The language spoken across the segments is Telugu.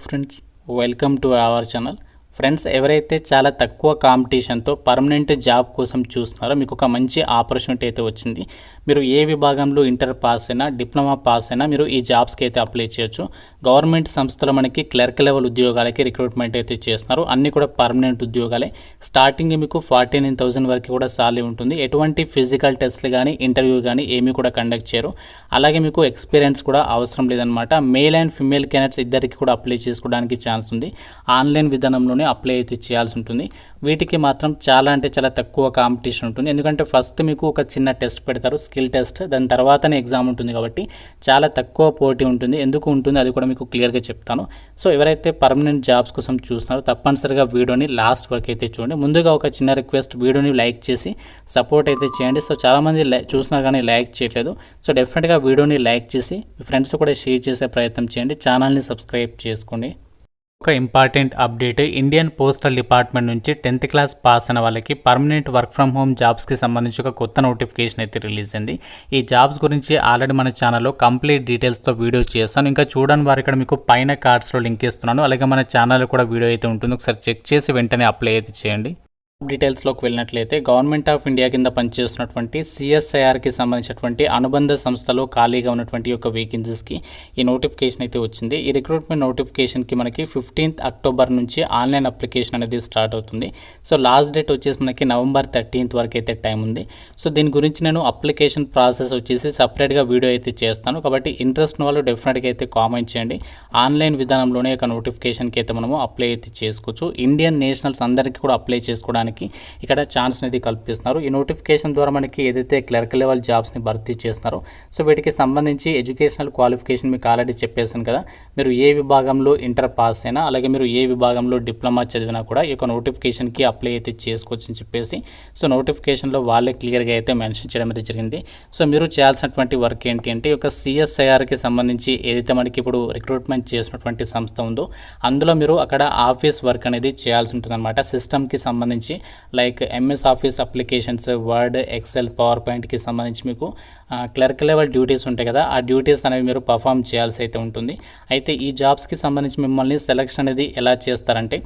Friends, welcome to our channel. Friends, ఎవరైతే చాలా తక్కువ కాంపిటీషన్తో పర్మనెంట్ జాబ్ కోసం చూస్తున్నారో మీకు ఒక మంచి ఆపర్చునిటీ అయితే వచ్చింది. మీరు ఏ విభాగంలో ఇంటర్ పాస్ అయినా, డిప్లొమా పాస్ అయినా మీరు ఈ జాబ్స్కి అయితే అప్లై చేయొచ్చు. గవర్నమెంట్ సంస్థలో మనకి క్లర్క్ లెవెల్ ఉద్యోగాలకి రిక్రూట్మెంట్ అయితే చేస్తున్నారు. అన్నీ కూడా పర్మనెంట్ ఉద్యోగాలే. స్టార్టింగ్ మీకు 49,000 వరకు కూడా సాలరీ ఉంటుంది. ఎటువంటి ఫిజికల్ టెస్ట్లు కానీ, ఇంటర్వ్యూ కానీ ఏమీ కూడా కండక్ట్ చేయరు. అలాగే మీకు ఎక్స్పీరియన్స్ కూడా అవసరం లేదనమాట. మేల్ అండ్ ఫిమేల్ క్యాండిడేట్స్ ఇద్దరికి కూడా అప్లై చేసుకోవడానికి ఛాన్స్ ఉంది. ఆన్లైన్ విధానంలోనే అప్లై అయితే చేయాల్సి ఉంటుంది. వీటికి మాత్రం చాలా తక్కువ కాంపిటీషన్ ఉంటుంది. ఎందుకంటే ఫస్ట్ మీకు ఒక చిన్న టెస్ట్ పెడతారు, స్కిల్ టెస్ట్. దాని తర్వాతనే ఎగ్జామ్ ఉంటుంది కాబట్టి చాలా తక్కువ పోటీ ఉంటుంది. ఎందుకు ఉంటుంది అది కూడా మీకు క్లియర్గా చెప్తాను. సో ఎవరైతే పర్మనెంట్ జాబ్స్ కోసం చూస్తున్నారో తప్పనిసరిగా వీడియోని లాస్ట్ వరకు అయితే చూడండి. ముందుగా ఒక చిన్న రిక్వెస్ట్, వీడియోని లైక్ చేసి సపోర్ట్ అయితే చేయండి. సో చాలామంది చూస్తున్నారు కానీ లైక్ చేయట్లేదు. సో డెఫినెట్గా వీడియోని లైక్ చేసి మీ ఫ్రెండ్స్ కూడా షేర్ చేసే ప్రయత్నం చేయండి. ఛానల్ని సబ్స్క్రైబ్ చేసుకోండి. ఒక important update, Indian postal department నుంచి 10th క్లాస్ పాస్ అయిన వాళ్ళకి పర్మనెంట్ వర్క్ ఫ్రమ్ హోమ్ జాబ్స్కి సంబంధించి ఒక కొత్త నోటిఫికేషన్ అయితే రిలీజ్ అయింది. ఈ జాబ్స్ గురించి ఆల్రెడీ మన ఛానల్లో కంప్లీట్ డీటెయిల్స్తో వీడియో చేస్తాను. ఇంకా చూడని వారు ఇక్కడ మీకు పైన కార్డ్స్లో లింక్ ఇస్తున్నాను. అలాగే మన ఛానల్లో కూడా వీడియో అయితే ఉంటుంది. ఒకసారి చెక్ చేసి వెంటనే అప్లై అయితే చేయండి. డీటెయిల్స్లోకి వెళ్ళినట్లయితే గవర్నమెంట్ ఆఫ్ ఇండియా కింద పనిచేస్తున్నటువంటి సిఎస్ఐఆర్కి సంబంధించినటువంటి అనుబంధ సంస్థలో ఖాళీగా ఉన్నటువంటి ఒక వేకెన్సీస్కి ఈ నోటిఫికేషన్ అయితే వచ్చింది. ఈ రిక్రూట్మెంట్ నోటిఫికేషన్కి మనకి 15th అక్టోబర్ నుంచి ఆన్లైన్ అప్లికేషన్ అనేది స్టార్ట్ అవుతుంది. సో లాస్ట్ డేట్ వచ్చేసి మనకి November 13th వరకు అయితే టైం ఉంది. సో దీని గురించి నేను అప్లికేషన్ ప్రాసెస్ వచ్చేసి సపరేట్గా వీడియో అయితే చేస్తాను. కాబట్టి ఇంట్రెస్ట్ ఉన్న వాళ్ళు డెఫినెట్గా అయితే కామెంట్ చేయండి. ఆన్లైన్ విధానంలోనే ఒక నోటిఫికేషన్కి అయితే మనము అప్లై అయితే చేసుకోవచ్చు. ఇండియన్ నేషనల్స్ అందరికీ కూడా అప్లై చేసుకోవడానికి ఇక్కడ ఛాన్స్ అనేది కల్పిస్తున్నారు. ఈ నోటిఫికేషన్ ద్వారా మనకి ఏదైతే క్లర్క్ లెవెల్ జాబ్స్ని భర్తీ చేస్తున్నారో సో వీటికి సంబంధించి ఎడ్యుకేషనల్ క్వాలిఫికేషన్ మీకు ఆల్రెడీ చెప్పేసాను కదా. మీరు ఏ విభాగంలో ఇంటర్ పాస్ అయినా, అలాగే మీరు ఏ విభాగంలో డిప్లొమా చదివినా కూడా ఈ యొక్క నోటిఫికేషన్కి అప్లై అయితే చేసుకోవచ్చు అని చెప్పేసి సో నోటిఫికేషన్లో వాళ్ళే క్లియర్గా అయితే మెన్షన్ చేయడం అయితే జరిగింది. సో మీరు చేయాల్సినటువంటి వర్క్ ఏంటి అంటే, ఈ యొక్క సిఎస్ఐఆర్కి సంబంధించి ఏదైతే మనకి ఇప్పుడు రిక్రూట్మెంట్ చేసినటువంటి సంస్థ ఉందో అందులో మీరు అక్కడ ఆఫీస్ వర్క్ అనేది చేయాల్సి ఉంటుంది అనమాట. సిస్టమ్కి సంబంధించి like MS office applications, word, excel, power పాయింట్కి సంబంధించి మీకు క్లర్క్ లెవెల్ డ్యూటీస్ ఉంటాయి కదా, ఆ డ్యూటీస్ అనేవి మీరు పర్ఫామ్ చేయాల్సి అయితే ఉంటుంది. అయితే ఈ జాబ్స్కి సంబంధించి మిమ్మల్ని సెలెక్షన్ అనేది ఎలా చేస్తారంటే,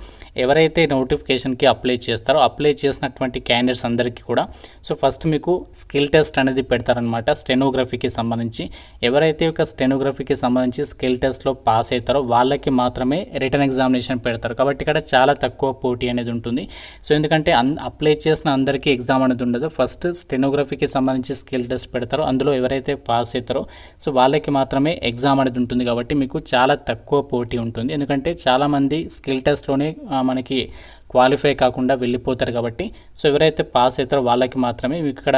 ఎవరైతే నోటిఫికేషన్కి అప్లై చేస్తారో అప్లై చేసినటువంటి క్యాండిడేట్స్ అందరికీ కూడా సో ఫస్ట్ మీకు స్కిల్ టెస్ట్ అనేది పెడతారనమాట. స్టెనోగ్రఫీకి సంబంధించి ఎవరైతే ఒక స్టెనోగ్రఫీకి సంబంధించి స్కిల్ టెస్ట్లో పాస్ అవుతారో వాళ్ళకి మాత్రమే రిటర్న్ ఎగ్జామినేషన్ పెడతారు. కాబట్టి ఇక్కడ చాలా తక్కువ పోటీ అనేది ఉంటుంది. సో ఎందుకంటే అప్లై చేసిన అందరికీ ఎగ్జామ్ అనేది ఉండదు. ఫస్ట్ స్టెనోగ్రఫీకి సంబంధించి స్కిల్ టెస్ట్ పెడతారో అందులో ఎవరైతే పాస్ అవుతారో సో వాళ్ళకి మాత్రమే ఎగ్జామ్ అనేది ఉంటుంది. కాబట్టి మీకు చాలా తక్కువ పోటీ ఉంటుంది. ఎందుకంటే చాలామంది స్కిల్ టెస్ట్లోనే మనకి క్వాలిఫై కాకుండా వెళ్ళిపోతారు. కాబట్టి సో ఎవరైతే పాస్ అవుతారో వాళ్ళకి మాత్రమే మీకు ఇక్కడ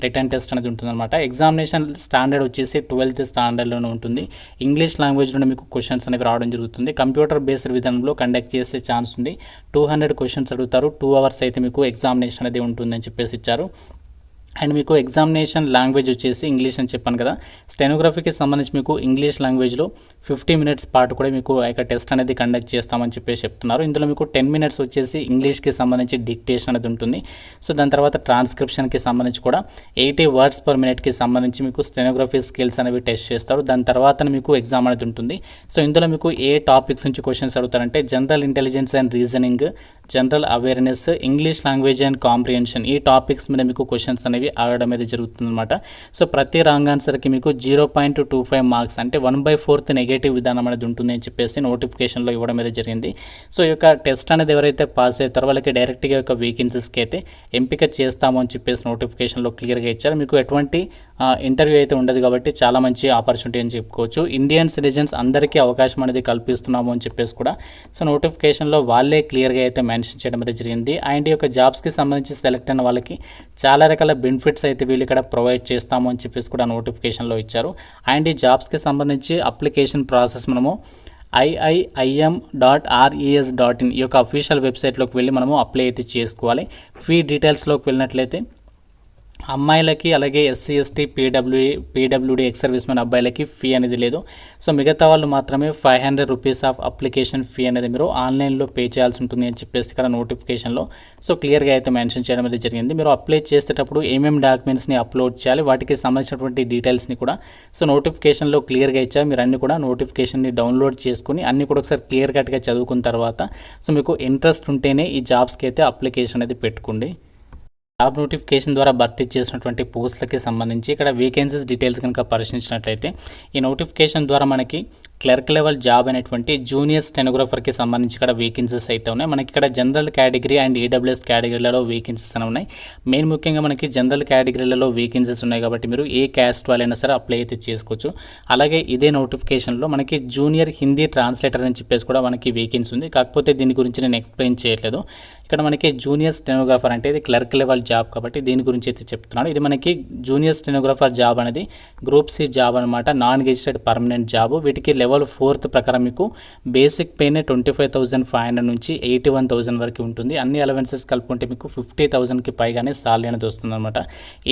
రిటర్న్ టెస్ట్ అనేది ఉంటుందన్నమాట. ఎగ్జామినేషన్ స్టాండర్డ్ వచ్చేసి 12th స్టాండర్డ్లోనే ఉంటుంది. ఇంగ్లీష్ లాంగ్వేజ్లోనే మీకు క్వశ్చన్స్ అనేవి రావడం జరుగుతుంది. కంప్యూటర్ బేస్డ్ విధానంలో కండక్ట్ చేసే ఛాన్స్ ఉంది. 200 క్వశ్చన్స్ అడుగుతారు. 2 hours అయితే మీకు ఎగ్జామినేషన్ అనేది ఉంటుందని చెప్పేసి ఇచ్చారు. అండ్ మీకు ఎగ్జామినేషన్ లాంగ్వేజ్ వచ్చేసి ఇంగ్లీష్ అని చెప్పాను కదా. స్టెనోగ్రఫీకి సంబంధించి మీకు ఇంగ్లీష్ లాంగ్వేజ్లో 50 minutes పాటు కూడా మీకు ఆ టెస్ట్ అనేది కండక్ట్ చేస్తామని చెప్పేసి చెప్తున్నారు. ఇందులో మీకు 10 minutes వచ్చేసి ఇంగ్లీష్కి సంబంధించి డిక్టేషన్ అనేది ఉంటుంది. సో దాని తర్వాత ట్రాన్స్క్రిప్షన్కి సంబంధించి కూడా 80 words per minuteకి సంబంధించి మీకు స్టెనోగ్రఫీ స్కిల్స్ అనేవి టెస్ట్ చేస్తారు. దాని తర్వాత మీకు ఎగ్జామ్ అనేది ఉంటుంది. సో ఇందులో మీకు ఏ టాపిక్స్ నుంచి క్వశ్చన్స్ అడుగుతారంటే, general intelligence and reasoning, general awareness, English language and comprehension, ఈ టాపిక్స్ మీద మీకు క్వశ్చన్స్ అనేవి ఆడడం అనేది జరుగుతుందన్నమాట. సో ప్రతి రాంగ్ ఆన్సర్కి మీకు 0.25 మార్క్స్ అంటే 1/4 నెగటివ్ విధానం అనేది ఉంటుంది అని చెప్పేసి నోటిఫికేషన్లో ఇవ్వడం అనేది జరిగింది. సో ఈ యొక్క టెస్ట్ అనేది ఎవరైతే పాస్ అవుతారో వాళ్ళకి డైరెక్ట్గా యొక్క వేకెన్సీస్కి అయితే ఎంపిక చేస్తాము అని చెప్పేసి నోటిఫికేషన్లో క్లియర్గా ఇచ్చారు. మీకు ఎటువంటి ఇంటర్వ్యూ అయితే ఉండదు. కాబట్టి చాలా మంచి ఆపర్చునిటీ అని చెప్పుకోవచ్చు. ఇండియన్ సిటిజన్స్ అందరికీ అవకాశం అనేది కల్పిస్తున్నాము అని చెప్పేసి కూడా సో నోటిఫికేషన్లో వాళ్ళే క్లియర్గా అయితే మెన్షన్ చేయడం అనేది జరిగింది. అండ్ ఈ యొక్క జాబ్స్కి సంబంధించి సెలెక్ట్ అయిన వాళ్ళకి చాలా రకాల బెనిఫిట్స్ అయితే వీళ్ళు ఇక్కడ ప్రొవైడ్ చేస్తాము అని చెప్పేసి కూడా నోటిఫికేషన్లో ఇచ్చారు. అండ్ ఈ జాబ్స్కి సంబంధించి అప్లికేషన్ ప్రాసెస్ మనము iim.res.in ఈ యొక్క అఫీషియల్ వెబ్సైట్లోకి వెళ్ళి మనము అప్లై అయితే చేసుకోవాలి. ఫీ డీటెయిల్స్లోకి వెళ్ళినట్లయితే అమ్మాయిలకి అలాగే SC ST PWD ex service men అబ్బాయిలకి ఫీ అనేది లేదు. సో మిగతా వాళ్ళు మాత్రమే 500 రూపీస్ ఆఫ్ అప్లికేషన్ ఫీ అనేది మీరు ఆన్లైన్లో పే చేయాల్సి ఉంటుంది అని చెప్పేసి ఇక్కడ నోటిఫికేషన్లో సో క్లియర్గా అయితే మెన్షన్ చేయడం అనేది జరిగింది. మీరు అప్లై చేసేటప్పుడు ఏమేమి డాక్యుమెంట్స్ని అప్లోడ్ చేయాలి, వాటికి సంబంధించినటువంటి డీటెయిల్స్ని కూడా సో నోటిఫికేషన్లో క్లియర్గా ఇచ్చారు. మీరు అన్ని కూడా నోటిఫికేషన్ని డౌన్లోడ్ చేసుకుని అన్ని కూడా ఒకసారి క్లియర్ కట్గా చదువుకున్న తర్వాత సో మీకు ఇంట్రెస్ట్ ఉంటేనే ఈ జాబ్స్కి అయితే అప్లికేషన్ అనేది పెట్టుకోండి. జాబ్ నోటిఫికేషన్ ద్వారా భర్తీ చేసినటువంటి పోస్టులకి సంబంధించి ఇక్కడ వేకెన్సీస్ డీటెయిల్స్ కనుక పరిశీలించినట్లయితే ఈ నోటిఫికేషన్ ద్వారా మనకి క్లర్క్ లెవెల్ జాబ్ అనేటువంటి జూనియర్ స్టెనోగ్రాఫర్కి సంబంధించి ఇక్కడ వేకెన్సీస్ అయితే ఉన్నాయి. మనకి ఇక్కడ జనరల్ కేటగిరీ అండ్ ఈడబ్ల్యూఎస్ కేటగిరీలలో వేకెన్సీస్ అని ఉన్నాయి. మెయిన్ ముఖ్యంగా మనకి జనరల్ కేటగిరీలలో వేకెన్సీస్ ఉన్నాయి కాబట్టి మీరు ఏ క్యాస్ట్ వాళ్ళైనా సరే అప్లై అయితే చేసుకోవచ్చు. అలాగే ఇదే నోటిఫికేషన్లో మనకి జూనియర్ హిందీ ట్రాన్స్లేటర్ అని చెప్పేసి కూడా మనకి వేకెన్సీ ఉంది. కాకపోతే దీని గురించి నేను ఎక్స్ప్లెయిన్ చేయట్లేదు. ఇక్కడ మనకి జూనియర్ స్టెనోగ్రాఫర్ అంటే ఇది క్లర్క్ లెవెల్ జాబ్ కాబట్టి దీని గురించి అయితే చెప్తున్నాను. ఇది మనకి జూనియర్ స్టెనోగ్రాఫర్ జాబ్ అనేది గ్రూప్ సి జాబ్ అనమాట, నాన్ గెజిటెడ్ పర్మనెంట్ జాబ్. వీటికి లెవెల్ 4 ప్రకారం మీకు బేసిక్ పేనే 25,500 నుంచి 81,000 వరకు ఉంటుంది. అన్ని అలవెన్సెస్ కలుపుకుంటే మీకు 50,000కి పైగానే సాలరీ అనేది వస్తుంది అనమాట.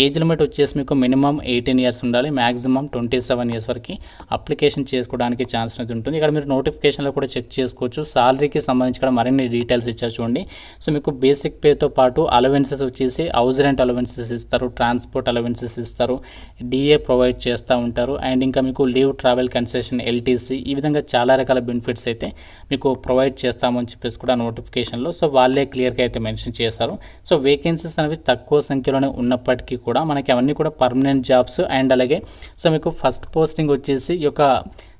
ఏజ్ లిమిట్ వచ్చేసి మీకు మినిమం 18 ఇయర్స్ ఉండాలి, మ్యాక్సిమం 27 ఇయర్స్ వరకు అప్లికేషన్ చేసుకోవడానికి ఛాన్స్ అనేది ఉంటుంది. ఇక్కడ మీరు నోటిఫికేషన్లో కూడా చెక్ చేసుకోవచ్చు. సాలరీకి సంబంధించి ఇక్కడ మరిన్ని డీటెయిల్స్ ఇచ్చారు చూడండి. సో మీకు బేసిక్ పేతో పాటు అలవెన్సెస్ వచ్చేసి హౌస్ రెంట్ అలవెన్సెస్ ఇస్తారు, ట్రాన్స్పోర్ట్ అలవెన్సెస్ ఇస్తారు, డిఏ ప్రొవైడ్ చేస్తూ ఉంటారు, అండ్ ఇంకా మీకు లీవ్ ట్రావెల్ కన్సెషన్ ఎల్టీసీ ఈ విధంగా చాలా రకాల బెనిఫిట్స్ అయితే మీకు ప్రొవైడ్ చేస్తామని చెప్పేసి కూడా నోటిఫికేషన్లో సో వాళ్ళే క్లియర్గా అయితే మెన్షన్ చేశారు. సో వేకెన్సీస్ అనేవి తక్కువ సంఖ్యలోనే ఉన్నప్పటికీ కూడా మనకి అవన్నీ కూడా పర్మనెంట్ జాబ్స్. అండ్ అలాగే సో మీకు ఫస్ట్ పోస్టింగ్ వచ్చేసి ఈ యొక్క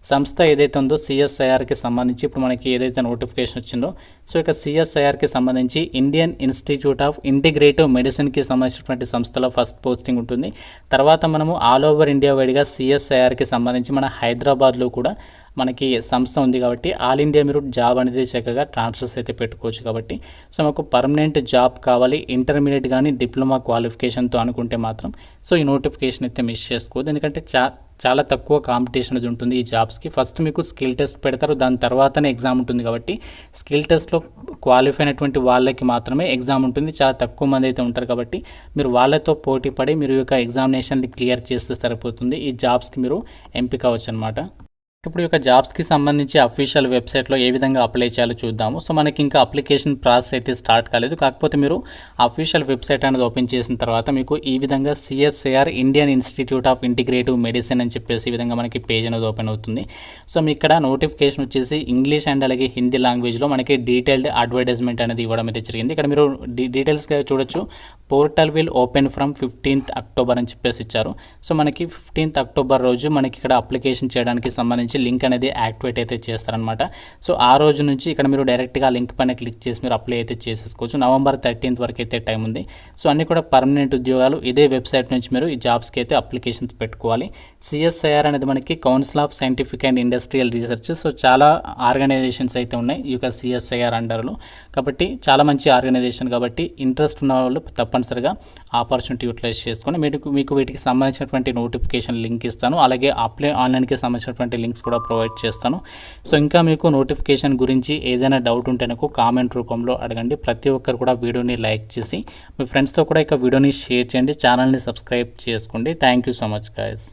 సంస్థ ఏదైతే ఉందో సిఎస్ఐఆర్కి సంబంధించి ఇప్పుడు మనకి ఏదైతే నోటిఫికేషన్ వచ్చిందో సో ఇక సిఎస్ఐఆర్కి సంబంధించి ఇండియన్ ఇన్స్టిట్యూట్ ఆఫ్ ఇంటిగ్రేటివ్ మెడిసిన్కి సంబంధించినటువంటి సంస్థలో ఫస్ట్ పోస్టింగ్ ఉంటుంది. తర్వాత మనము ఆల్ ఓవర్ ఇండియా వైడ్గా సిఎస్ఐఆర్కి సంబంధించి మన హైదరాబాద్లో కూడా మనకి సంస్థ ఉంది కాబట్టి ఆల్ ఇండియా మీరు జాబ్ అనేది చక్కగా ట్రాన్స్ఫర్స్ అయితే పెట్టుకోవచ్చు. కాబట్టి సో మాకు పర్మనెంట్ జాబ్ కావాలి, ఇంటర్మీడియట్ కానీ డిప్లొమా క్వాలిఫికేషన్తో అనుకుంటే మాత్రం సో ఈ నోటిఫికేషన్ అయితే మిస్ చేసుకోవద్దు. ఎందుకంటే చాలా తక్కువ కాంపిటీషన్ అనేది ఉంటుంది ఈ జాబ్స్కి. ఫస్ట్ మీకు స్కిల్ టెస్ట్ పెడతారు, దాని తర్వాతనే ఎగ్జామ్ ఉంటుంది కాబట్టి స్కిల్ టెస్ట్లో క్వాలిఫై అయినటువంటి వాళ్ళకి మాత్రమే ఎగ్జామ్ ఉంటుంది. చాలా తక్కువ మంది అయితే ఉంటారు కాబట్టి మీరు వాళ్ళతో పోటీ పడి మీరు యొక్క ఎగ్జామినేషన్ని క్లియర్ చేస్తే సరిపోతుంది. ఈ జాబ్స్కి మీరు ఎంపిక అవ్వచ్చు అనమాట. ఇప్పుడు ఈ యొక్క జాబ్స్కి సంబంధించి అఫీషియల్ వెబ్సైట్లో ఏ విధంగా అప్లై చేయాలో చూద్దాము. సో మనకి ఇంకా అప్లికేషన్ ప్రాసెస్ అయితే స్టార్ట్ కాలేదు. కాకపోతే మీరు అఫీషియల్ వెబ్సైట్ అనేది ఓపెన్ చేసిన తర్వాత మీకు ఈ విధంగా CSIR Indian institute of integrative medicine అని చెప్పేసి ఈ విధంగా మనకి పేజ్ అనేది ఓపెన్ అవుతుంది. సో మీ ఇక్కడ నోటిఫికేషన్ వచ్చేసి ఇంగ్లీష్ అండ్ అలాగే హిందీ లాంగ్వేజ్లో మనకి డీటెయిల్డ్ అడ్వర్టైజ్మెంట్ అనేది ఇవ్వడం అయితే జరిగింది. ఇక్కడ మీరు డీటెయిల్స్గా చూడొచ్చు. Portal will open from 15th October అని చెప్పేసి ఇచ్చారు. సో మనకి 15th అక్టోబర్ రోజు మనకి ఇక్కడ అప్లికేషన్ చేయడానికి సంబంధించి లింక్ అనేది యాక్టివేట్ అయితే చేస్తారనమాట. సో ఆ రోజు నుంచి ఇక్కడ మీరు డైరెక్ట్గా లింక్ పైన క్లిక్ చేసి మీరు అప్లై అయితే చేసేసుకోవచ్చు. November 13th వరకు అయితే టైం ఉంది. సో అన్ని కూడా పర్మనెంట్ ఉద్యోగాలు. ఇదే వెబ్సైట్ నుంచి మీరు ఈ జాబ్స్కి అయితే అప్లికేషన్స్ పెట్టుకోవాలి. సిఎస్ఐఆర్ అనేది మనకి council of scientific and industrial research. So చాలా ఆర్గనైజేషన్స్ అయితే ఉన్నాయి ఈ యొక్క సిఎస్ఐఆర్ అండర్లో. కాబట్టి చాలా మంచి ఆర్గనైజేషన్ కాబట్టి ఇంట్రెస్ట్ ఉన్న వాళ్ళు తప్పనిసరిగా ఆపర్చునిటీ యూటిలైజ్ చేసుకొని మీకు వీటికి సంబంధించినటువంటి నోటిఫికేషన్ లింక్ ఇస్తాను. అలాగే అప్లై ఆన్లైన్కి సంబంధించినటువంటి లింక్స్ కూడా ప్రొవైడ్ చేస్తాను. సో ఇంకా మీకు నోటిఫికేషన్ గురించి ఏదైనా డౌట్ ఉంటే నాకు కామెంట్ రూపంలో అడగండి. ప్రతి ఒక్కరు కూడా వీడియోని లైక్ చేసి మీ ఫ్రెండ్స్తో కూడా ఇక వీడియోని షేర్ చేయండి. ఛానల్ని సబ్స్క్రైబ్ చేసుకోండి. Thank you so much guys.